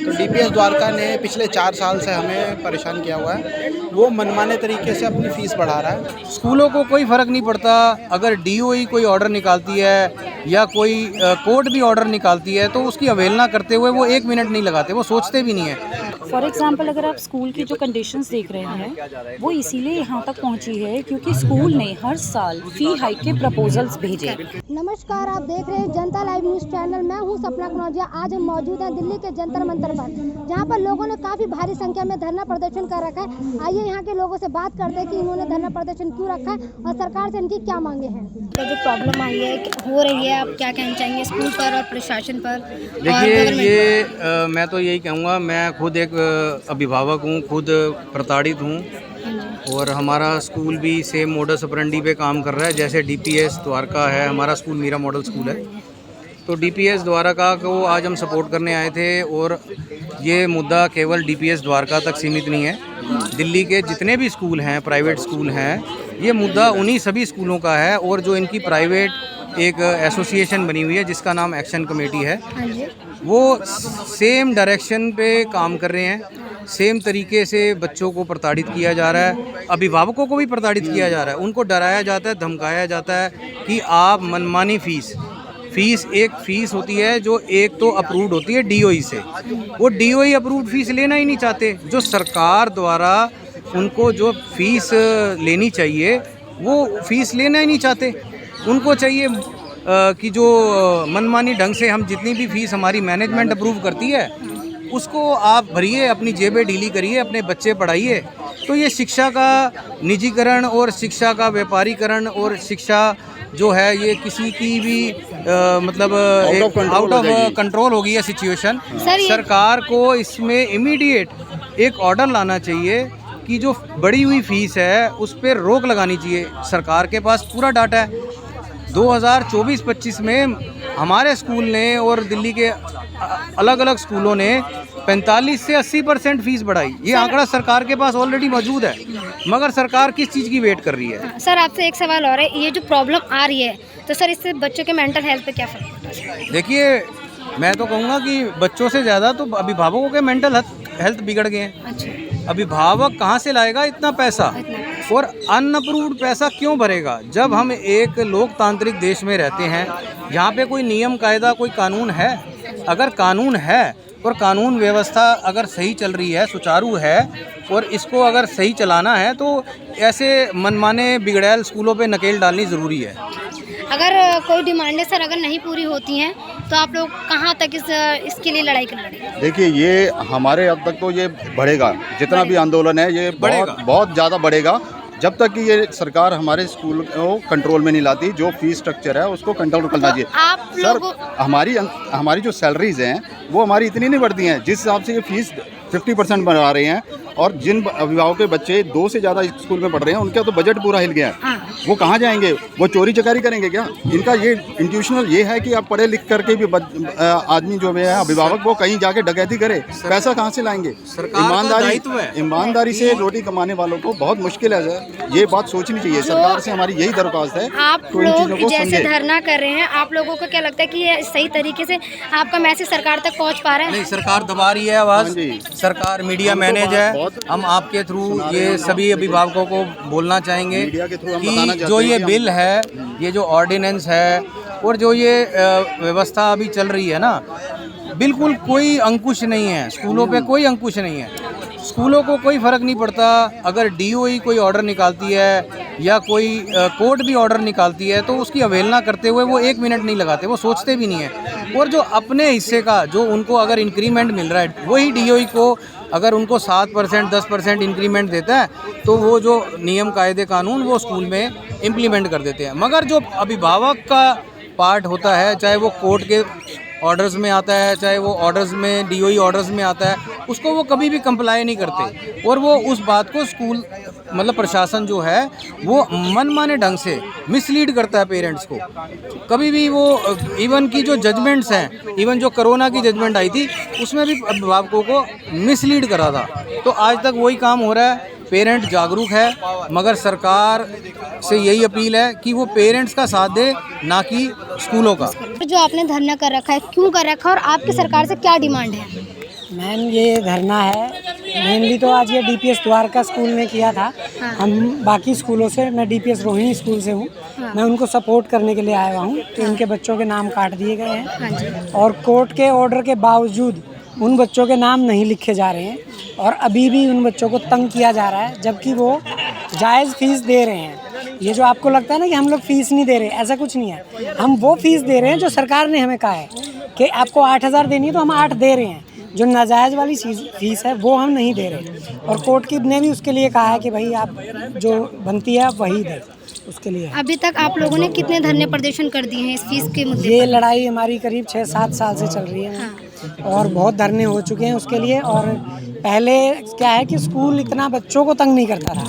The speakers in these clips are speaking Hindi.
तो डीपीएस द्वारका ने पिछले 4 साल से हमें परेशान किया हुआ है। वो मनमाने तरीके से अपनी फ़ीस बढ़ा रहा है। स्कूलों को कोई फ़र्क नहीं पड़ता, अगर डीओई कोई ऑर्डर निकालती है या कोई कोर्ट भी ऑर्डर निकालती है तो उसकी अवहेलना करते हुए वो 1 मिनट नहीं लगाते, वो सोचते भी नहीं है। फॉर एग्जांपल अगर आप स्कूल की जो कंडीशंस देख रहे हैं वो इसीलिए यहाँ तक पहुँची है क्योंकि स्कूल ने हर साल फ़ी हाइक के प्रपोजल्स भेजे। नमस्कार, आप देख रहे हैं जनता लाइव न्यूज़ चैनल। मैं हूँ सपना कनौजिया। आज हम मौजूद हैं दिल्ली के जंतर मंतर पर, जहाँ पर लोगों ने काफ़ी भारी संख्या में धरना प्रदर्शन कर रखा है। आइए यहाँ के लोगों से बात करते हैं कि इन्होंने धरना प्रदर्शन क्यों रखा है और सरकार से इनकी क्या मांगे हैं। तो जो प्रॉब्लम आई है हो रही है, आप क्या कहना चाहेंगे स्कूल पर और प्रशासन पर? देखिए ये मैं तो यही कहूँगा, मैं खुद एक अभिभावक हूँ, खुद प्रताड़ित हूँ और हमारा स्कूल भी सेम मोडस ऑपरेंडी पे काम कर रहा है जैसे डीपीएस द्वारका है। हमारा स्कूल मीरा मॉडल स्कूल है, तो डीपीएस द्वारका को आज हम सपोर्ट करने आए थे। और ये मुद्दा केवल डीपीएस द्वारका तक सीमित नहीं है, दिल्ली के जितने भी स्कूल हैं, प्राइवेट स्कूल हैं, ये मुद्दा उन्हीं सभी स्कूलों का है। और जो इनकी प्राइवेट एक एसोसिएशन बनी हुई है जिसका नाम एक्शन कमेटी है, वो सेम डायरेक्शन पे काम कर रहे हैं। सेम तरीके से बच्चों को प्रताड़ित किया जा रहा है, अभिभावकों को भी प्रताड़ित किया जा रहा है। उनको डराया जाता है, धमकाया जाता है कि आप मनमानी फ़ीस एक फ़ीस होती है जो एक तो अप्रूव्ड होती है डीओई से, वो डीओई अप्रूव्ड फ़ीस लेना ही नहीं चाहते। जो सरकार द्वारा उनको जो फ़ीस लेनी चाहिए वो फ़ीस लेना ही नहीं चाहते। उनको चाहिए कि जो मनमानी ढंग से हम जितनी भी फ़ीस हमारी मैनेजमेंट अप्रूव करती है उसको आप भरिए, अपनी जेबें ढीली करिए, अपने बच्चे पढ़ाइए। तो ये शिक्षा का निजीकरण और शिक्षा का व्यापारीकरण और शिक्षा जो है ये किसी की भी मतलब आउट ऑफ कंट्रोल हो गई है सिचुएशन। सरकार को इसमें इमीडिएट एक ऑर्डर लाना चाहिए कि जो बढ़ी हुई फ़ीस है उस पर रोक लगानी चाहिए। सरकार के पास पूरा डाटा है। 2024-25 में हमारे स्कूल ने और दिल्ली के अलग अलग स्कूलों ने 45 से 80% फ़ीस बढ़ाई। ये आंकड़ा सरकार के पास ऑलरेडी मौजूद है, मगर सरकार किस चीज़ की वेट कर रही है? सर आपसे एक सवाल और है, ये जो प्रॉब्लम आ रही है तो सर इससे बच्चों के मेंटल हेल्थ पे क्या फर्क पड़ता है? देखिए मैं तो कहूँगा कि बच्चों से ज़्यादा तो अभिभावकों के मेंटल हेल्थ बिगड़ गए हैं। अच्छा, अभिभावक कहाँ से लाएगा इतना पैसा और अनअप्रूव्ड पैसा क्यों भरेगा? जब हम एक लोकतांत्रिक देश में रहते हैं, यहाँ पे कोई नियम कायदा कोई कानून है। अगर कानून है और कानून व्यवस्था अगर सही चल रही है, सुचारू है और इसको अगर सही चलाना है तो ऐसे मनमाने बिगड़ैल स्कूलों पे नकेल डालनी ज़रूरी है। अगर कोई डिमांडें सर अगर नहीं पूरी होती हैं तो आप लोग कहाँ तक इसके लिए लड़ाई करेंगे? देखिए ये हमारे अब तक तो ये बढ़ेगा, जितना भी आंदोलन है ये बहुत ज़्यादा बढ़ेगा जब तक कि ये सरकार हमारे स्कूल को कंट्रोल में नहीं लाती। जो फीस स्ट्रक्चर है उसको कंट्रोल करना चाहिए। आप सर हमारी जो सैलरीज हैं वो हमारी इतनी नहीं बढ़ती हैं जिस हिसाब से ये फीस 50% बढ़ा रहे हैं। और जिन अभिभावकों के बच्चे 2 से ज़्यादा स्कूल में पढ़ रहे हैं उनका तो बजट पूरा हिल गया है। वो कहाँ जाएंगे? वो चोरी चकारी करेंगे क्या? इनका ये इंट्यूशनल ये है कि आप पढ़े लिख करके भी आदमी जो है अभिभावक वो कहीं जाके डकैती करे, पैसा कहाँ से लाएंगे? ईमानदारी से रोटी कमाने वालों को बहुत मुश्किल है सर। ये बात सोचनी चाहिए, सरकार से हमारी यही दरख्वास्त है। आप लोग जैसे धरना कर रहे हैं, आप लोगों को क्या लगता है कि ये सही तरीके से आपका मैसेज सरकार तक पहुँच पा रहा है? नहीं, सरकार दबा रही है आवाज़। सरकार मीडिया मैनेज है। हम आपके थ्रू ये सभी अभिभावकों को बोलना चाहेंगे कि जो ये बिल है, ये जो ऑर्डिनेंस है और जो ये व्यवस्था अभी चल रही है ना, बिल्कुल कोई अंकुश नहीं है, स्कूलों पे कोई अंकुश नहीं है। स्कूलों को कोई फ़र्क नहीं पड़ता अगर डीओई कोई ऑर्डर निकालती है या कोई कोर्ट भी ऑर्डर निकालती है तो उसकी अवहेलना करते हुए वो 1 मिनट नहीं लगाते, वो सोचते भी नहीं है। और जो अपने हिस्से का जो उनको अगर इंक्रीमेंट मिल रहा है वही डीओई को अगर उनको 7% 10% इंक्रीमेंट देता है तो वो जो नियम कायदे कानून वो स्कूल में इम्प्लीमेंट कर देते हैं। मगर जो अभिभावक का पार्ट होता है, चाहे वो कोर्ट के ऑर्डर्स में आता है, चाहे वो ऑर्डर्स में डीओई ऑर्डर्स में आता है, उसको वो कभी भी कंप्लाई नहीं करते। और वो उस बात को स्कूल मतलब प्रशासन जो है वो मनमाने ढंग से मिसलीड करता है पेरेंट्स को। कभी भी वो इवन की जो जजमेंट्स हैं, इवन जो कोरोना की जजमेंट आई थी उसमें भी अभिभावकों को मिसलीड करा था। तो आज तक वही काम हो रहा है। पेरेंट जागरूक है, मगर सरकार से यही अपील है कि वो पेरेंट्स का साथ दे, ना कि स्कूलों का। जो आपने धरना कर रखा है, क्यों कर रखा है और आपकी सरकार से क्या डिमांड है? मैम ये धरना है मेनली तो आज ये डीपीएस द्वारका स्कूल ने किया था। हम बाकी स्कूलों से, मैं डीपीएस रोहिणी स्कूल से हूँ, मैं उनको सपोर्ट करने के लिए आया हुआ हूँ कि उनके बच्चों के नाम काट दिए गए हैं और कोर्ट के ऑर्डर के बावजूद उन बच्चों के नाम नहीं लिखे जा रहे हैं और अभी भी उन बच्चों को तंग किया जा रहा है, जबकि वो जायज़ फ़ीस दे रहे हैं। ये जो आपको लगता है ना कि हम लोग फ़ीस नहीं दे रहे, ऐसा कुछ नहीं है। हम वो फ़ीस दे रहे हैं जो सरकार ने हमें कहा है कि आपको 8,000 देनी है तो हम 8 दे रहे हैं। जो नाजायज़ वाली फ़ीस है वो हम नहीं दे रहे और कोर्ट की ने भी उसके लिए कहा है कि भाई आप जो बनती है आप वही दें उसके लिए। अभी तक आप लोगों ने कितने धरने प्रदर्शन कर दिए हैं इस फीस के मुद्दे ये पर? लड़ाई हमारी करीब 6-7 साल से चल रही है और बहुत धरने हो चुके हैं उसके लिए। और पहले क्या है कि स्कूल इतना बच्चों को तंग नहीं करता था।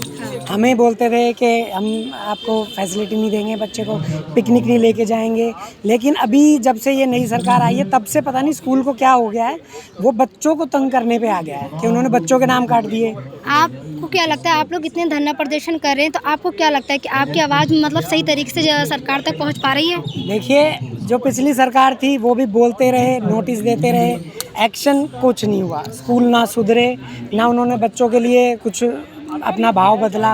हमें बोलते थे कि हम आपको फैसिलिटी नहीं देंगे, बच्चे को पिकनिक नहीं लेके जाएंगे, लेकिन अभी जब से ये नई सरकार आई है तब से पता नहीं स्कूल को क्या हो गया है, वो बच्चों को तंग करने पे आ गया है कि उन्होंने बच्चों के नाम काट दिए। आपको क्या लगता है, आप लोग इतने धरना प्रदर्शन कर रहे हैं तो आपको क्या लगता है कि आपकी आवाज़ मतलब सही तरीके से सरकार तक पहुंच पा रही है? देखिए, जो पिछली सरकार थी वो भी बोलते रहे, नोटिस देते रहे, एक्शन कुछ नहीं हुआ। स्कूल ना सुधरे, ना उन्होंने बच्चों के लिए कुछ अपना भाव बदला।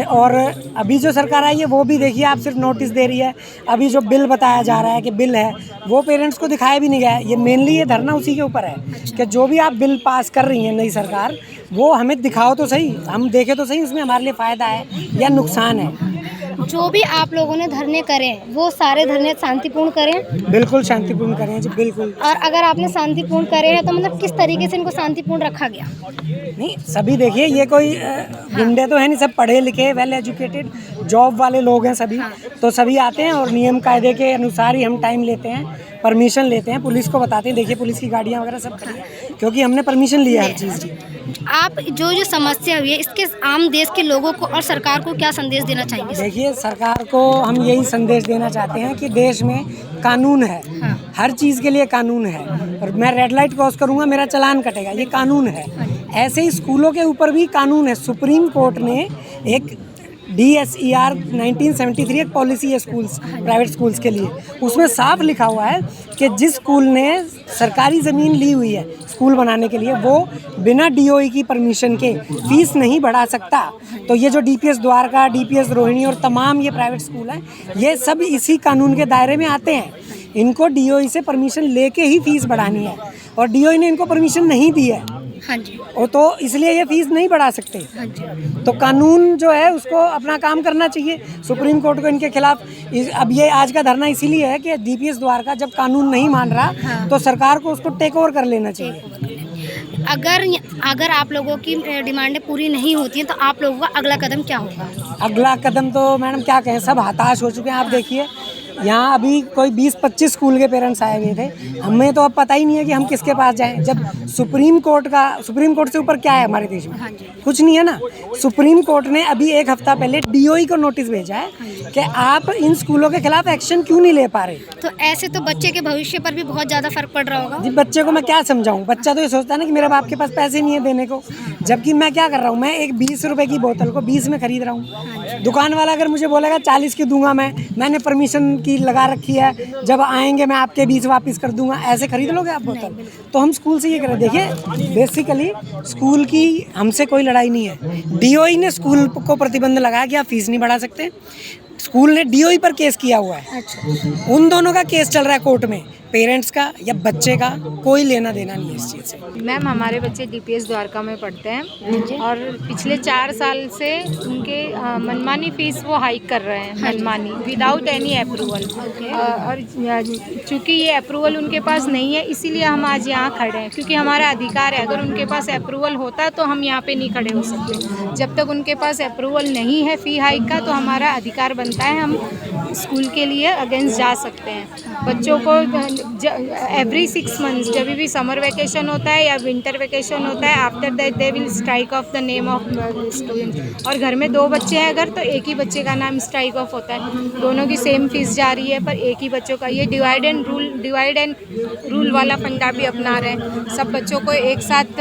और अभी जो सरकार आई है वो भी देखिए आप सिर्फ नोटिस दे रही है। अभी जो बिल बताया जा रहा है कि बिल है वो पेरेंट्स को दिखाया भी नहीं गया है। ये मेनली ये धरना उसी के ऊपर है कि जो भी आप बिल पास कर रही हैं नई सरकार, वो हमें दिखाओ तो सही, हम देखें तो सही उसमें हमारे लिए फ़ायदा है या नुकसान है। जो भी आप लोगों ने धरने करें वो सारे धरने शांतिपूर्ण करें? बिल्कुल शांतिपूर्ण करें जी, बिल्कुल। और अगर आपने शांतिपूर्ण करे हैं तो मतलब किस तरीके से इनको शांतिपूर्ण रखा गया? नहीं, सभी देखिए ये कोई गुंडे तो है नहीं, सब पढ़े लिखे वेल एजुकेटेड जॉब वाले लोग हैं सभी। तो सभी आते हैं और नियम कायदे के अनुसार ही हम टाइम लेते हैं, परमिशन लेते हैं, पुलिस को बताते हैं देखिए पुलिस की गाड़ियाँ वगैरह सब खड़ी हैं क्योंकि हमने परमिशन लिया हर चीज़ की। आप जो समस्या हुई है इसके आम देश के लोगों को और सरकार को क्या संदेश देना चाहेंगे? देखिए, सरकार को हम यही संदेश देना चाहते हैं कि देश में कानून है, हर चीज़ के लिए कानून है। और मैं रेड लाइट क्रॉस करूँगा मेरा चालान कटेगा, ये कानून है। ऐसे ही स्कूलों के ऊपर भी कानून है। सुप्रीम कोर्ट ने एक DSER 1973 एक पॉलिसी है स्कूल्स, प्राइवेट स्कूल्स के लिए, उसमें साफ लिखा हुआ है कि जिस स्कूल ने सरकारी ज़मीन ली हुई है स्कूल बनाने के लिए वो बिना DOE की परमिशन के फ़ीस नहीं बढ़ा सकता। तो ये जो DPS द्वारका, DPS रोहिणी और तमाम ये प्राइवेट स्कूल हैं, ये सब इसी कानून के दायरे में आते हैं। इनको DOE से परमिशन लेके ही फ़ीस बढ़ानी है और DOE ने इनको परमिशन नहीं दी है। हाँ जी। और तो इसलिए ये फीस नहीं बढ़ा सकते। हाँ जी। तो कानून जो है उसको अपना काम करना चाहिए। सुप्रीम कोर्ट को इनके खिलाफ अब ये आज का धरना इसीलिए है कि DPS द्वारका जब कानून नहीं मान रहा तो सरकार को उसको टेक ओवर कर लेना चाहिए। अगर आप लोगों की डिमांडें पूरी नहीं होती हैं तो आप लोगों का अगला कदम क्या होगा? अगला कदम तो मैडम क्या कहें, सब हताश हो चुके हैं। आप देखिए यहाँ अभी कोई 20-25 स्कूल के पेरेंट्स आए हुए थे, हमें तो अब पता ही नहीं है कि हम किसके पास जाएं। जब सुप्रीम कोर्ट से ऊपर क्या है हमारे देश में? कुछ नहीं है ना। सुप्रीम कोर्ट ने अभी 1 हफ्ता पहले DOE को नोटिस भेजा है कि आप इन स्कूलों के खिलाफ एक्शन क्यों नहीं ले पा रहे। तो ऐसे तो बच्चे के भविष्य पर भी बहुत ज़्यादा फर्क पड़ रहा होगा। जी, बच्चे को मैं क्या समझाऊं? बच्चा तो ये सोचता है ना कि मेरे बाप के पास पैसे नहीं है देने को, जबकि मैं क्या कर रहा हूँ, मैं एक 20 रुपए की बोतल को 20 में खरीद रहा हूँ। दुकान वाला अगर मुझे बोलेगा 40 की दूंगा, मैंने परमिशन की लगा रखी है, जब आएंगे मैं आपके 20 वापस कर दूंगा, ऐसे खरीद लोगे आप बोतल? तो हम स्कूल से ये करें। देखिए, बेसिकली स्कूल की हमसे कोई लड़ाई नहीं है। DOE ने स्कूल को प्रतिबंध लगाया कि आप फीस नहीं बढ़ा सकते। स्कूल ने DOE पर केस किया हुआ है। अच्छा। उन दोनों का केस चल रहा है कोर्ट में, पेरेंट्स का या बच्चे का कोई लेना देना नहीं है इस चीज़ से। मैम, हमारे बच्चे DPS द्वारका में पढ़ते हैं और पिछले 4 साल से उनके मनमानी फ़ीस वो हाइक कर रहे हैं, मनमानी, विदाउट एनी अप्रूवल। और चूँकि ये अप्रूवल उनके पास नहीं है इसीलिए हम आज यहाँ खड़े हैं, क्योंकि हमारा अधिकार है। अगर उनके पास अप्रूवल होता तो हम यहाँ पे नहीं खड़े हो सकते। जब तक उनके पास अप्रूवल नहीं है फ़ी हाइक का तो हमारा अधिकार बनता है, हम स्कूल के लिए अगेंस्ट जा सकते हैं। बच्चों को एवरी 6 मंथ्स जब भी समर वेकेशन होता है या विंटर वेकेशन होता है, after that they will strike off the name of student. और घर में 2 बच्चे हैं अगर तो एक ही बच्चे का नाम स्ट्राइक ऑफ होता है। दोनों की सेम फीस जा रही है पर एक ही बच्चों का, ये डिवाइड एंड रूल वाला फंडा भी अपना रहे हैं। सब बच्चों को एक साथ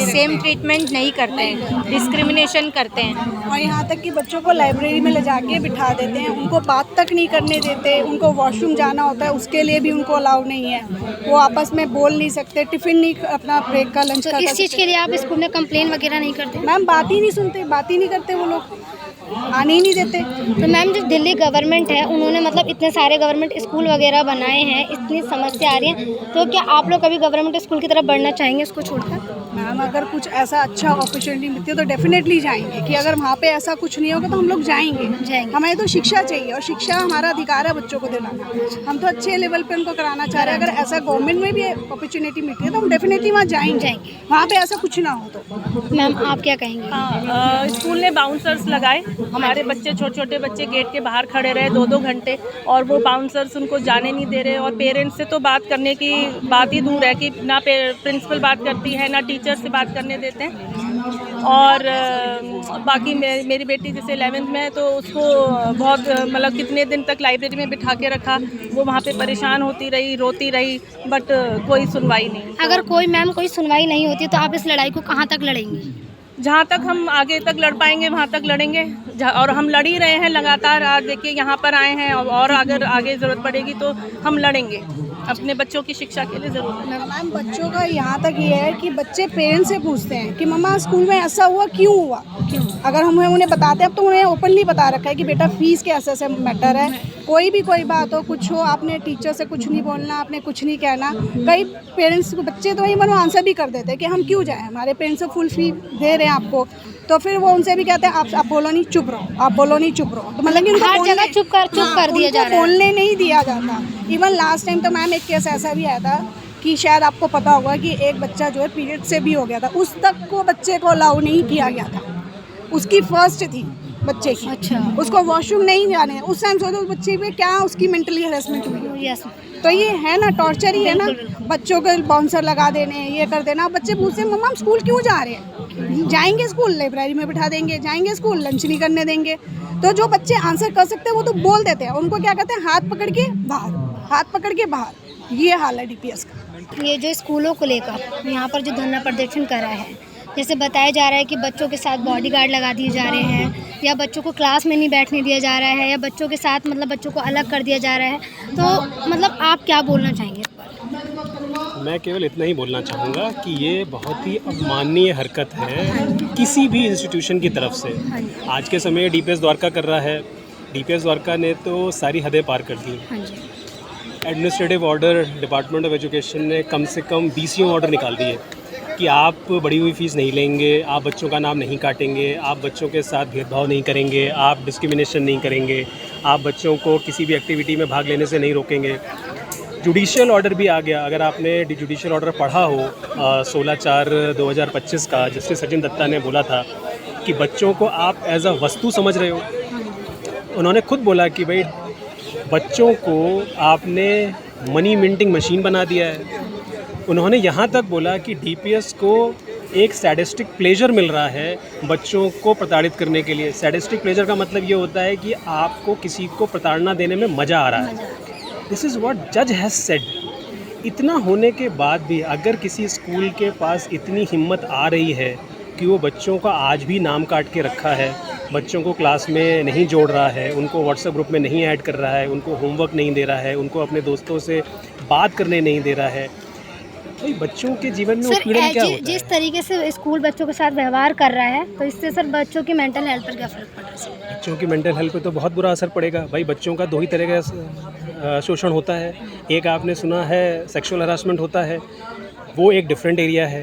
सेम ट्रीटमेंट नहीं करते हैं, डिस्क्रिमिनेशन करते हैं। और यहाँ तक कि बच्चों को लाइब्रेरी में ले जाके बिठा देते हैं, उनको बात तक तक नहीं करने देते, उनको वॉशरूम जाना होता है उसके लिए भी उनको अलाउ नहीं है, वो आपस में बोल नहीं सकते, टिफ़िन नहीं अपना ब्रेक का लंच तो इस चीज़ के लिए आप स्कूल में कंप्लेन वगैरह नहीं करते? मैम बात ही नहीं सुनते, बात ही नहीं करते, वो लोग आने ही नहीं देते। तो मैम जो दिल्ली गवर्नमेंट है उन्होंने मतलब इतने सारे गवर्नमेंट स्कूल वगैरह बनाए हैं, इतनी समस्या आ रही है, तो क्या आप लोग कभी गवर्नमेंट स्कूल की तरफ बढ़ना चाहेंगे उसको छोड़कर? मैम अगर कुछ ऐसा अच्छा अपॉर्चुनिटी मिलती है तो डेफिनेटली जाएंगे, कि अगर वहाँ पे ऐसा कुछ नहीं होगा तो हम लोग जाएंगे। हमें तो शिक्षा चाहिए और शिक्षा हमारा अधिकार है बच्चों को दिलाना, हम तो अच्छे लेवल पे उनको कराना चाह रहे हैं। अगर ऐसा गवर्नमेंट में भी अपॉर्चुनिटी मिलती है तो हम डेफिनेटली वहाँ जाएंगे, वहाँ पे ऐसा कुछ ना हो तो। मैम आप क्या कहेंगे? हाँ, स्कूल ने बाउंसर्स लगाए, हमारे बच्चे छोटे छोटे बच्चे गेट के बाहर खड़े रहे 2-2 घंटे, और वो बाउंसर्स उनको जाने नहीं दे रहे, और पेरेंट्स से तो बात करने की बात ही दूर है कि ना प्रिंसिपल बात करती है ना टीचर से बात करने देते हैं। और बाकी मेरी बेटी जैसे 11th में है तो उसको बहुत मतलब कितने दिन तक लाइब्रेरी में बिठा के रखा, वो वहाँ पे परेशान होती रही, रोती रही, बट कोई सुनवाई नहीं। अगर कोई सुनवाई नहीं होती तो आप इस लड़ाई को कहाँ तक लड़ेंगे? जहाँ तक हम आगे तक लड़ पाएंगे वहाँ तक लड़ेंगे, और हम लड़ ही रहे हैं लगातार। आज देखिए यहाँ पर आए हैं, और अगर आगे ज़रूरत पड़ेगी तो हम लड़ेंगे अपने बच्चों की शिक्षा के लिए ज़रूर। मैम बच्चों का यहाँ तक ये है कि बच्चे पेरेंट्स से पूछते हैं कि मम्मा स्कूल में ऐसा हुआ, क्यों हुआ? अगर हम उन्हें बताते हैं, अब तो उन्हें ओपनली बता रखा है कि बेटा फीस के ऐसे मैटर है, कोई बात हो, कुछ हो, आपने टीचर से कुछ नहीं बोलना, आपने कुछ नहीं कहना। कई पेरेंट्स को बच्चे तो वही मनो आंसर भी कर देते हैं कि हम क्यों जाएं, हमारे पेरेंट्स से फुल फी दे रहे हैं आपको, तो फिर वो उनसे भी कहते हैं आप बोलो नहीं, चुप रहो, आप बोलो नहीं, चुप रहो। तो मतलब कि उनको हर जगह चुप कर दिया जा रहा है, बोलने नहीं दिया जाता। इवन लास्ट टाइम तो मैम एक केस ऐसा भी आया था कि शायद आपको पता होगा कि एक बच्चा जो है पीरियड से भी हो गया था, उस तक को बच्चे को अलाउ नहीं किया गया था, उसकी फर्स्ट थी बच्चे की। अच्छा। उसको वॉशरूम नहीं जाने, उस टाइम सोचो उस बच्चे पे क्या उसकी मेंटली हेरेसमेंट हुई। यस। तो ये है ना, टॉर्चर ही है ना, बच्चों को बाउंसर लगा देने, ये कर देना। बच्चे पूछते हैं मम्मा हम स्कूल क्यों जा रहे हैं? जाएंगे स्कूल, लाइब्रेरी में बिठा देंगे, जाएंगे स्कूल, लंच नहीं करने देंगे। तो जो बच्चे आंसर कर सकते हैं वो तो बोल देते हैं, उनको क्या कहते हैं, हाथ पकड़ के बाहर, हाथ पकड़ के बाहर। ये हाल है DPS का। ये जो स्कूलों को लेकर यहाँ पर जो धरना प्रदर्शन कर रहा है, जैसे बताया जा रहा है कि बच्चों के साथ बॉडीगार्ड लगा दिए जा रहे हैं, या बच्चों को क्लास में नहीं बैठने दिया जा रहा है, या बच्चों के साथ मतलब बच्चों को अलग कर दिया जा रहा है, तो मतलब आप क्या बोलना चाहेंगे इस पर? मैं केवल इतना ही बोलना चाहूँगा कि ये बहुत ही अपमाननीय हरकत है किसी भी इंस्टीट्यूशन की तरफ से। आज के समय DPS द्वारका कर रहा है, DPS द्वारका ने तो सारी हदें पार कर दी। Administrative order department of education ने कम से कम 20 ऑर्डर निकाल दिए कि आप बढ़ी हुई फ़ीस नहीं लेंगे, आप बच्चों का नाम नहीं काटेंगे, आप बच्चों के साथ भेदभाव नहीं करेंगे, आप डिस्क्रिमिनेशन नहीं करेंगे, आप बच्चों को किसी भी एक्टिविटी में भाग लेने से नहीं रोकेंगे। जुडिशियल ऑर्डर भी आ गया, अगर आपने जुडिशियल ऑर्डर पढ़ा हो 16/4/2025 का, जस्टिस सचिन दत्ता ने बोला था कि बच्चों को आप एज अ वस्तु समझ रहे हो। उन्होंने खुद बोला कि भाई बच्चों को आपने मनी मिंटिंग मशीन बना दिया है। उन्होंने यहाँ तक बोला कि DPS को एक सैडिस्टिक प्लेजर मिल रहा है बच्चों को प्रताड़ित करने के लिए। सैडिस्टिक प्लेजर का मतलब ये होता है कि आपको किसी को प्रताड़ना देने में मज़ा आ रहा है। दिस इज़ व्हाट जज हैज़ सेड। इतना होने के बाद भी अगर किसी स्कूल के पास इतनी हिम्मत आ रही है कि वो बच्चों का आज भी नाम काट के रखा है, बच्चों को क्लास में नहीं जोड़ रहा है, उनको व्हाट्सएप ग्रुप में नहीं ऐड कर रहा है, उनको होमवर्क नहीं दे रहा है, उनको अपने दोस्तों से बात करने नहीं दे रहा है, भाई बच्चों के जीवन में उत्पीड़न क्या होता है? जिस तरीके से स्कूल बच्चों के साथ व्यवहार कर रहा है, तो इससे सर बच्चों की मेंटल हेल्थ पर क्या फ़र्क पड़ रहा है? बच्चों की मेंटल हेल्थ पे तो बहुत बुरा असर पड़ेगा। भाई बच्चों का 2 ही तरह का शोषण होता है। एक आपने सुना है सेक्सुअल हरासमेंट होता है, वो एक डिफरेंट एरिया है।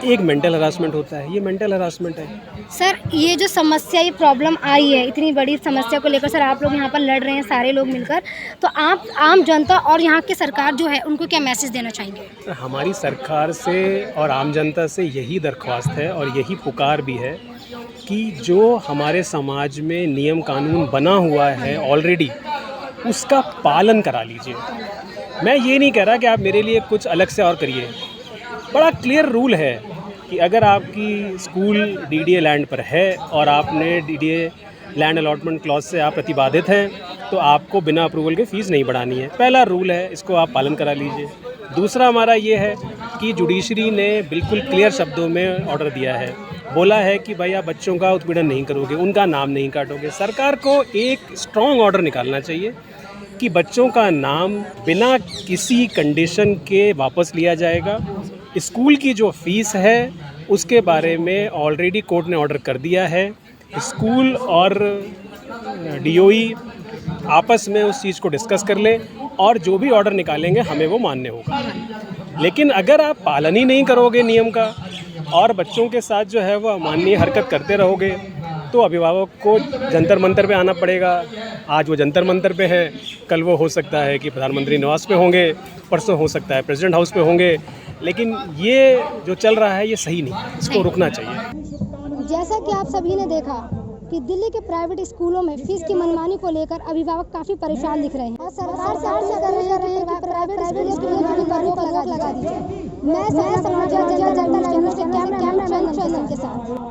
एक मेंटल हरासमेंट होता है, ये मेंटल हरासमेंट है। सर ये जो समस्या, ये प्रॉब्लम आई है, इतनी बड़ी समस्या को लेकर सर आप लोग यहाँ पर लड़ रहे हैं सारे लोग मिलकर, तो आप आम जनता और यहाँ की सरकार जो है उनको क्या मैसेज देना चाहेंगे? हमारी सरकार से और आम जनता से यही दरख्वास्त है और यही पुकार भी है कि जो हमारे समाज में नियम कानून बना हुआ है ऑलरेडी, उसका पालन करा लीजिए। मैं ये नहीं कह रहा कि आप मेरे लिए कुछ अलग से और करिए। बड़ा क्लियर रूल है कि अगर आपकी स्कूल DDA लैंड पर है और आपने DDA लैंड अलॉटमेंट क्लॉज से आप प्रतिबाधित हैं, तो आपको बिना अप्रूवल के फ़ीस नहीं बढ़ानी है। पहला रूल है, इसको आप पालन करा लीजिए। दूसरा हमारा ये है कि जुडिशरी ने बिल्कुल क्लियर शब्दों में ऑर्डर दिया है, बोला है कि भाई आप बच्चों का उत्पीड़न नहीं करोगे, उनका नाम नहीं काटोगे। सरकार को एक स्ट्रॉन्ग ऑर्डर निकालना चाहिए कि बच्चों का नाम बिना किसी कंडीशन के वापस लिया जाएगा। स्कूल की जो फ़ीस है उसके बारे में ऑलरेडी कोर्ट ने ऑर्डर कर दिया है। स्कूल और डीओई आपस में उस चीज़ को डिस्कस कर ले और जो भी ऑर्डर निकालेंगे हमें वो मानने होगा। लेकिन अगर आप पालन ही नहीं करोगे नियम का और बच्चों के साथ जो है वो अमानवीय हरकत करते रहोगे तो अभिभावक को जंतर मंतर पे आना पड़ेगा। आज वो जंतर मंतर पे हैं, कल वो हो सकता है कि प्रधानमंत्री निवास पे होंगे, परसों हो सकता है प्रेसिडेंट हाउस पे होंगे। लेकिन ये जो चल रहा है ये सही नहीं है, इसको रुकना चाहिए। जैसा कि आप सभी ने देखा कि दिल्ली के प्राइवेट स्कूलों में फीस की मनमानी को लेकर अभिभावक काफी परेशान दिख रहे हैं और सरकार से कर रहे हैं कि प्राइवेट स्कूलों पर रोक लगा दी जाए। मैं कैमरामैन के साथ